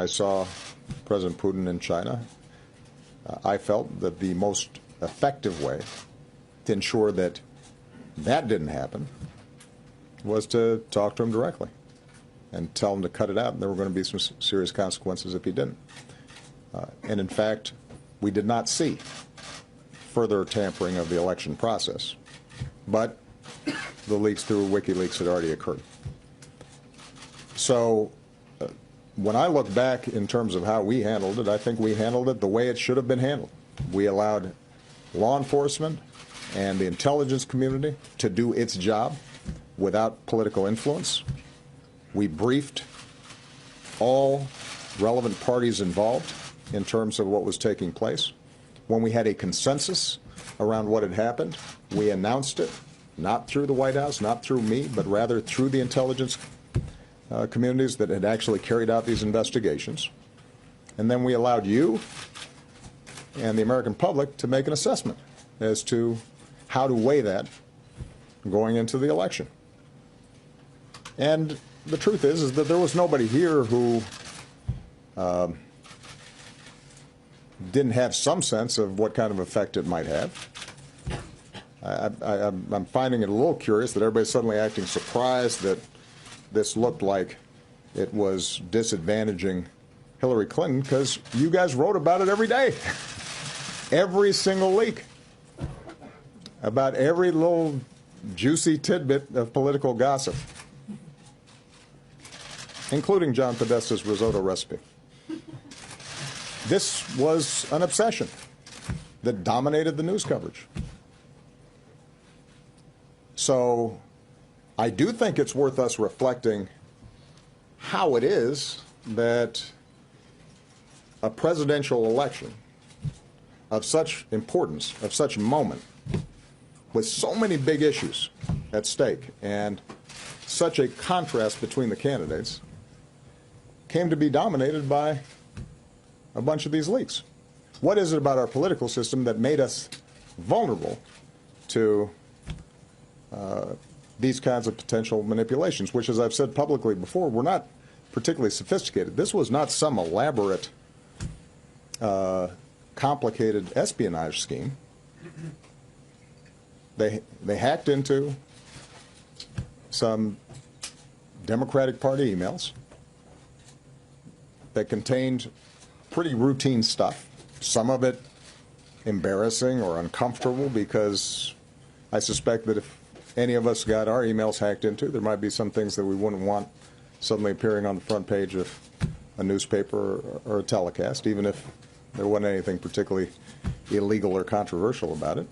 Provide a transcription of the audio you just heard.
I saw President Putin in China. I felt that the most effective way to ensure that that didn't happen was to talk to him directly and tell him to cut it out, and there were going to be some serious consequences if he didn't. And in fact, we did not see further tampering of the election process, but the leaks through WikiLeaks had already occurred. So when I look back in terms of how we handled it, I think we handled it the way it should have been handled. We allowed law enforcement and the intelligence community to do its job without political influence. We briefed all relevant parties involved in terms of what was taking place. When we had a consensus around what had happened, we announced it, not through the White House, not through me, but rather through the intelligence communities that had actually carried out these investigations. And then we allowed you and the American public to make an assessment as to how to weigh that going into the election. And the truth is that there was nobody here who didn't have some sense of what kind of effect it might have. I'm finding it a little curious that everybody's suddenly acting surprised that this looked like it was disadvantaging Hillary Clinton, because you guys wrote about it every day. Every single leak, about every little juicy tidbit of political gossip, including John Podesta's risotto recipe. This was an obsession that dominated the news coverage. So I do think it's worth us reflecting how it is that a presidential election of such importance, of such moment, with so many big issues at stake and such a contrast between the candidates, came to be dominated by a bunch of these leaks. What is it about our political system that made us vulnerable to these kinds of potential manipulations, which, as I've said publicly before, were not particularly sophisticated. This was not some elaborate, complicated espionage scheme. They hacked into some Democratic Party emails that contained pretty routine stuff, some of it embarrassing or uncomfortable, because I suspect that if any of us got our emails hacked into, there might be some things that we wouldn't want suddenly appearing on the front page of a newspaper or a telecast, even if there wasn't anything particularly illegal or controversial about it.